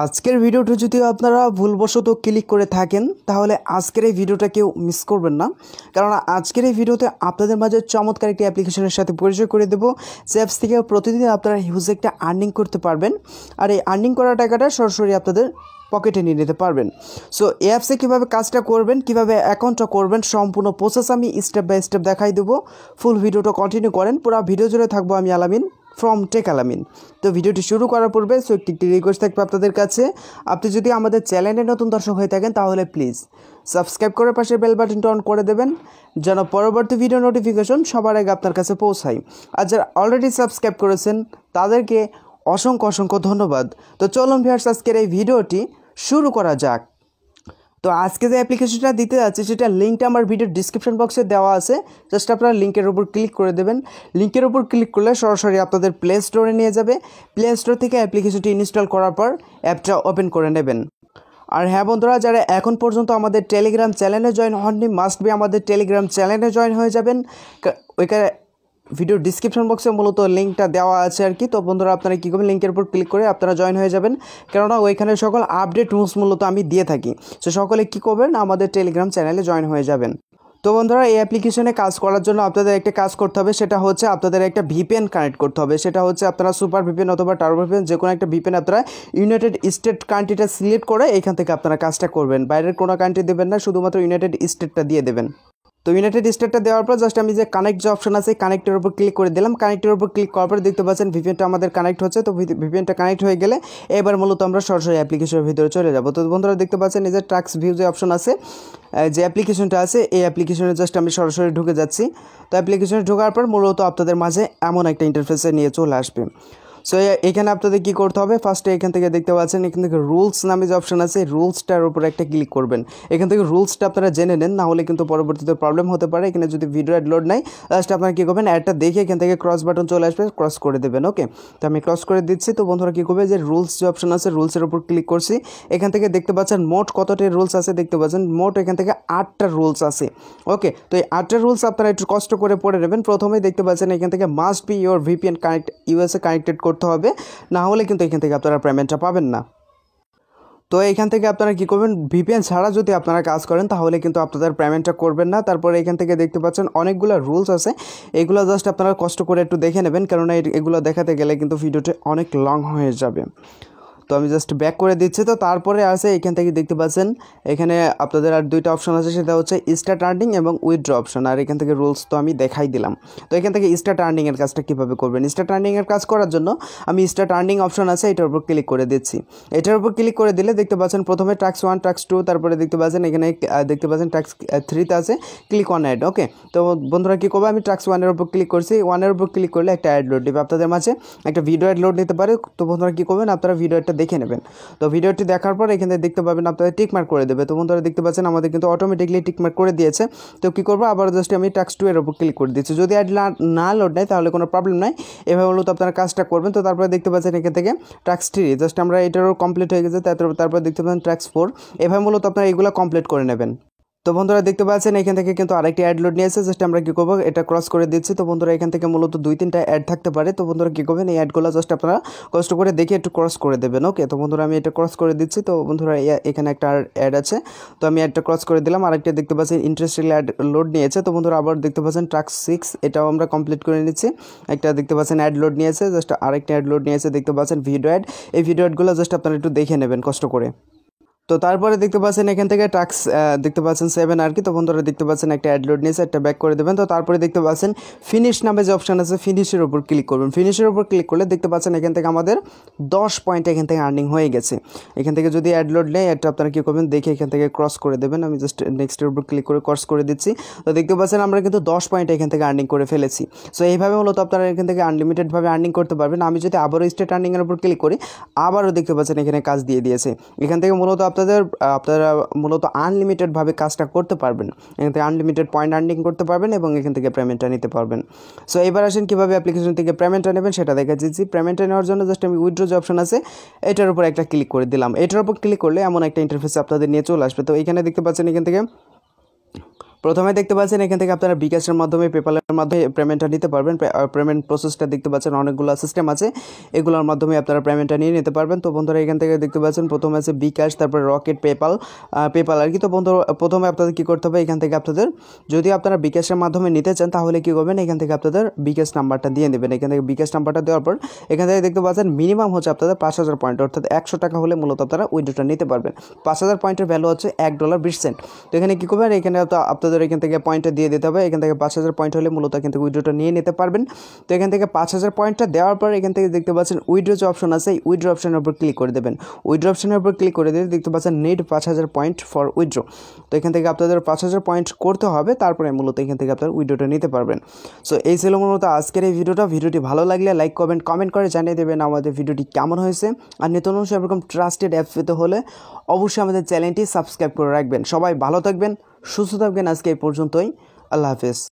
আজকের ভিডিওটা যদি আপনারা ভুলবশত ক্লিক করে থাকেন তাহলে আজকের এই ভিডিওটা কেউ মিস করবেন না, কারণ আজকের এই ভিডিওতে আপনাদের মাঝে চমৎকার একটি অ্যাপ্লিকেশনের সাথে পরিচয় করে দেবো। যে অ্যাপস থেকে প্রতিদিন আপনারা হিউজ একটা আর্নিং করতে পারবেন, আর এই আর্নিং করা টাকাটা সরাসরি আপনাদের পকেটে নিয়ে নিতে পারবেন। সো এই অ্যাপসে কীভাবে কাজটা করবেন, কীভাবে অ্যাকাউন্টটা করবেন, সম্পূর্ণ প্রসেস আমি স্টেপ বাই স্টেপ দেখাই দেবো। ফুল ভিডিওটা কন্টিনিউ করেন, পুরো ভিডিও জুড়ে থাকবো আমি আলামিন ফ্রম টেক আলামিন। তো ভিডিওটি শুরু করার পূর্বে একটি রিকোয়েস্ট থাকবে আপনাদের কাছে, আপনি যদি আমাদের চ্যানেলে নতুন দর্শক হয়ে থাকেন তাহলে প্লিজ সাবস্ক্রাইব করে পাশে বেল বাটনটা অন করে দেবেন, যেন পরবর্তী ভিডিও নোটিফিকেশন সবার আগে আপনার কাছে পৌঁছায়। আর যারা অলরেডি সাবস্ক্রাইব করেছেন তাদেরকে অসংখ্য অসংখ্য ধন্যবাদ। তো চলুন ভিউয়ার্স, আজকের এই ভিডিওটি শুরু করা যাক। তো আজকে যে অ্যাপ্লিকেশনটা দিতে যাচ্ছি সেটা লিঙ্কটা আমার ভিডিওর ডিসক্রিপশন বক্সে দেওয়া আছে। জাস্ট আপনারা লিঙ্কের উপর ক্লিক করে দেবেন। লিঙ্কের উপর ক্লিক করলে সরাসরি আপনাদের প্লে স্টোরে নিয়ে যাবে। প্লে স্টোর থেকে অ্যাপ্লিকেশনটি ইনস্টল করার পর অ্যাপটা ওপেন করে নেবেন। আর হ্যাঁ বন্ধুরা, যারা এখন পর্যন্ত আমাদের টেলিগ্রাম চ্যানেলে জয়েন হননি, মাস্ট বি আমাদের টেলিগ্রাম চ্যানেলে জয়েন হয়ে যাবেন। ওইখানে ভিডিওর ডিসক্রিপশন বক্সে মূলত লিঙ্কটা দেওয়া আছে আর কি। তো বন্ধুরা, আপনারা কী করবেন, লিঙ্কের উপর ক্লিক করে আপনারা জয়েন হয়ে যাবেন, কেননা ওইখানে সকল আপডেট নিউজ মূলত আমি দিয়ে থাকি। সো সকলে কী করবেন, আমাদের টেলিগ্রাম চ্যানেলে জয়েন হয়ে যাবেন। তো বন্ধুরা, এই অ্যাপ্লিকেশনে কাজ করার জন্য আপনাদের একটা কাজ করতে হবে, সেটা হচ্ছে আপনাদের একটা ভিপিএন কানেক্ট করতে হবে। সেটা হচ্ছে আপনারা সুপার ভিপিএন অথবা টার্বো ভিপিএন, যে কোনো একটা ভিপিএন আপনারা ইউনাইটেড স্টেট কান্ট্রিটা সিলেক্ট করে এখান থেকে আপনারা কাজটা করবেন। বাইরের কোনো কান্ট্রি দেবেন না, শুধুমাত্র ইউনাইটেড স্টেটটা দিয়ে দেবেন। তো ইউনাইটেড স্টেটটা দেওয়ার পর জাস্ট আমি যে কানেক্ট যে অপশন আছে কানেক্টের উপর ক্লিক করে দিলাম। কানেক্টের উপর ক্লিক করার পর দেখতে পাচ্ছেন ভিপিএনটা আমাদের কানেক্ট হচ্ছে। তো ভিপিএনটা কানেক্ট হয়ে গেলে এবার মূলত আমরা সরাসরি অ্যাপ্লিকেশনের ভিতরে চলে যাব। তো বন্ধুরা, দেখতে পাচ্ছেন এই যে ট্রাক্স ভিউ যে অপশন আছে, যে অ্যাপ্লিকেশনটা আছে, এই অ্যাপ্লিকেশনে জাস্ট আমি সরাসরি ঢুকে যাচ্ছি। তো অ্যাপ্লিকেশনে ঢোকার পর মূলত আপনাদের মাঝে এমন একটা ইন্টারফেসে নিয়ে চলে আসবে। সো এখানে আপনাদের কী করতে হবে, ফার্স্টে এখান থেকে দেখতে পাচ্ছেন এখান থেকে রুলস নামে যে অপশন আছে, রুলসটার উপর একটা ক্লিক করবেন। এখান থেকে রুলসটা আপনারা জেনে নেন, না হলে কিন্তু পরবর্তীতে প্রবলেম হতে পারে। এখানে যদি ভিডিও অ্যাড লোড নাই, লাস্ট আপনারা কী করবেন, অ্যাডটা দেখে এখান থেকে ক্রস বাটন চলে আসবে, ক্রস করে দেবেন। ওকে, তো আমি ক্রস করে দিচ্ছি। তো বন্ধুরা কী করবে, যে রুলস যে অপশন আছে, রুলসের উপর ক্লিক করছি। এখান থেকে দেখতে পাচ্ছেন মোট কতটা রুলস আছে, দেখতে পাচ্ছেন মোট এখান থেকে 8টা রুলস আছে। ওকে, তো এই 8টা রুলস আপনারা একটু কষ্ট করে পড়ে নেবেন। প্রথমেই দেখতে পাচ্ছেন এখান থেকে must be your VPN connect USA connected করতে হবে, না হলে কিন্তু এখান থেকে আপনারা পেমেন্টটা পাবেন না। তো এখান থেকে আপনারা কী করবেন, ভিপিএন ছাড়া যদি আপনারা কাজ করেন তাহলে কিন্তু আপনাদের পেমেন্টটা করবেন না। তারপরে এখান থেকে দেখতে পাচ্ছেন অনেকগুলো রুলস আছে, এগুলো জাস্ট আপনারা কষ্ট করে একটু দেখে নেবেন, কেননা এগুলো দেখাতে গেলে কিন্তু ভিডিওটা অনেক লং হয়ে যাবে। তো আমি জাস্ট ব্যাক করে দিচ্ছি। তো তারপরে আছে এখান থেকে দেখতে পাচ্ছেন এখানে আপনাদের আর দুইটা অপশন আছে, সেটা হচ্ছে স্টার্ট আর্নিং এবং উইথড্র অপশন। আর এখান থেকে রুলস তো আমি দেখাই দিলাম। তো এখান থেকে স্টার্ট আর্নিংয়ের কাজটা কীভাবে করবেন, স্টার্ট আর্নিংয়ের কাজ করার জন্য আমি স্টার্ট আর্নিং অপশন আছে, এটার উপর ক্লিক করে দিচ্ছি। এটার উপর ক্লিক করে দিলে দেখতে পাচ্ছেন প্রথমে ট্যাক্স 1 ট্যাক্স 2, তারপরে দেখতে পাচ্ছেন এখানে দেখতে পাচ্ছেন ট্যাক্স 3তে আছে ক্লিক অন অ্যাড। ওকে, তো বন্ধুরা কী করবো, আমি ট্যাক্স 1-এর উপর ক্লিক করছি। 1-এর উপর ক্লিক করলে একটা অ্যাড লোড দেবে, আপনাদের মাঝে একটা ভিডিও অ্যাড লোড নিতে পারে। তো বন্ধুরা কী করবেন, আপনারা ভিডিও অ্যাডটা দেখে নেবেন। তো ভিডিওটি দেখার পর এখানে দেখতে পাবেন আপনাদের টিকমার্ক করে দেবে। তো বন্ধুরা দেখতে পাচ্ছেন আমাদের কিন্তু অটোমেটিকলি টিকমার্ক করে দিয়েছে। তো কী করবো, আবার জাস্ট আমি ট্যাক্স 2-এর উপর ক্লিক করে দিচ্ছি। যদি অ্যাড না লোড নেয় তাহলে কোনো প্রবলেম নাই, এভাবে মূলত আপনারা কাজটা করবেন। তো তারপরে দেখতে পাচ্ছেন এখান থেকে ট্যাক্স 3 জাস্ট আমরা এটারও কমপ্লিট হয়ে গেছে। তারপরে দেখতে পাচ্ছেন ট্যাক্স 4, এভাবে মূলত আপনারা এগুলো কমপ্লিট করে নেবেন। তো বন্ধুরা দেখতে পাচ্ছেন এখান থেকে কিন্তু আরেকটি অ্যাড লোড নিয়েছে, জাস্ট আমরা কী করবো, এটা ক্রস করে দিচ্ছি। তো বন্ধুরা এখান থেকে মূলত 2-3টা অ্যাড থাকতে পারে। তো বন্ধুরা কী করবেন, এই অ্যাডগুলো জাস্ট আপনারা কষ্ট করে দেখে একটু ক্রস করে দেবেন। ওকে, তো বন্ধুরা আমি এটা ক্রস করে দিচ্ছি। তো বন্ধুরা এখানে একটা অ্যাড আছে, তো আমি অ্যাডটা ক্রস করে দিলাম। আরেকটা দেখতে পাচ্ছেন ইন্টারেস্টেড অ্যাড লোড নিয়েছে। তো বন্ধুরা আবার দেখতে পাচ্ছেন ট্যাক্স 6, এটাও আমরা কমপ্লিট করে নিচ্ছি। একটা দেখতে পাচ্ছেন অ্যাড লোড নিয়েছে, জাস্ট আরেকটা অ্যাড লোড নিয়েছে, দেখতে পাচ্ছেন ভিডিও অ্যাড। এই ভিডিও অ্যাডগুলো জাস্ট আপনারা একটু দেখে নেবেন কষ্ট করে। তো তারপরে দেখতে পাচ্ছেন এখান থেকে ট্যাক্স দেখতে পাচ্ছেন 7 আর কি। তো বন্ধুরা দেখতে পাচ্ছেন একটা অ্যাড লোড নিয়েছে, একটা ব্যাক করে দেবেন। তো তারপরে দেখতে পাচ্ছেন ফিনিশ নামে যে অপশান আছে, ফিনিশের উপর ক্লিক করবেন। ফিনিশের উপর ক্লিক করলে দেখতে পাচ্ছেন এখান থেকে আমাদের 10 পয়েন্ট এখান থেকে আর্নিং হয়ে গেছে। এখান থেকে যদি অ্যাড লোড নেই, একটা আপনারা কী করবেন দেখে এখান থেকে ক্রস করে দেবেন। আমি জাস্ট নেক্সটের উপর ক্লিক করে ক্রস করে দিচ্ছি। তো দেখতে পাচ্ছেন আমরা কিন্তু 10 পয়েন্ট এখান থেকে আর্নিং করে ফেলেছি। সো এইভাবে মূলত আপনারা এখান থেকে আনলিমিটেডভাবে আর্নিং করতে পারবেন। আমি যদি আবারও স্টেট আর্নিংয়ের উপর ক্লিক করি, আবারও দেখতে পাচ্ছেন এখানে কাজ দিয়ে দিয়েছে। এখান থেকে মূলত আপনারা মূলত আনলিমিটেডভাবে কাজটা করতে পারবেন। এখান থেকে আনলিমিটেড পয়েন্ট আর্নিং করতে পারবেন এবং এখান থেকে পেমেন্টটা নিতে পারবেন। সো এবার আসেন কীভাবে অ্যাপ্লিকেশন থেকে পেমেন্টটা নেবেন সেটা দেখা দিচ্ছি। পেমেন্টটা নেওয়ার জন্য জাস্ট আমি উইথড্র যে অপশন আছে এটার উপর একটা ক্লিক করে দিলাম। এটার উপর ক্লিক করলে এমন একটা ইন্টারফেস আপনাদের নিয়ে চলে আসবে। তো এখানে দেখতে পাচ্ছেন এখান থেকে প্রথমে দেখতে পাচ্ছেন এখান থেকে আপনারা বিকাশের মাধ্যমে পেপালের মাধ্যমে পেমেন্টটা নিতে পারবেন। পেমেন্ট প্রসেসটা দেখতে পাচ্ছেন অনেকগুলো সিস্টেম আছে, এগুলোর মাধ্যমে আপনারা পেমেন্টটা নিয়ে নিতে পারবেন। তো বন্ধুরা এখান থেকে দেখতে পাচ্ছেন প্রথমে আছে বিকাশ, তারপরে রকেট, পেপাল আর কি। তো বন্ধুরা প্রথমে আপনাদের কী করতে হবে, এখান থেকে আপনাদের যদি আপনারা বিকাশের মাধ্যমে নিতে চান তাহলে কী করবেন, এখান থেকে আপনাদের বিকাশ নাম্বারটা দিয়ে দেবেন। এখান থেকে বিকাশ নাম্বারটা দেওয়ার পর এখান থেকে দেখতে পাচ্ছেন মিনিমাম হচ্ছে আপনাদের 5000 পয়েন্ট, অর্থাৎ 100 টাকা হলে মূলত আপনারা উইথড্রটা নিতে পারবেন। 5000 পয়েন্টের ভ্যালু হচ্ছে $1.20। তো এখানে কী করবেন, এখানে আপনাদের এখান থেকে পয়েন্টটা দিয়ে দিতে হবে। এখান থেকে 5000 পয়েন্ট হলে মূলত এখান থেকে উইথড্রটা নিয়ে নিতে পারবেন। তো এখান থেকে 5000 পয়েন্টটা দেওয়ার পর এখান থেকে দেখতে পাচ্ছেন উইথড্র যে অপশন আছে, এই উইথড্র অপশনের উপর ক্লিক করে দেবেন। উইথড্র অপশনের উপর ক্লিক করে দিলে দেখতে পাচ্ছেন নিড 5000 পয়েন্ট ফর উইথড্র। তো এখান থেকে আপনাদের 5000 পয়েন্ট করতে হবে, তারপরে মূলত এখান থেকে আপনারা উইথড্রটা নিতে পারবেন। সো এই ছিল মূলত আজকের এই ভিডিওটি ভালো লাগলে লাইক করবেন, কমেন্ট করে জানিয়ে দেবেন আমাদের ভিডিওটি কেমন হয়েছে। আর নিত্য নতুন এরকম ট্রাস্টেড অ্যাপস পেতে হলে অবশ্যই আমাদের চ্যানেলটি সাবস্ক্রাইব করে রাখবেন। সবাই ভালো থাকবেন, সুস্থ থাকবেন। আজকে এই পর্যন্তই, আল্লাহ হাফেজ।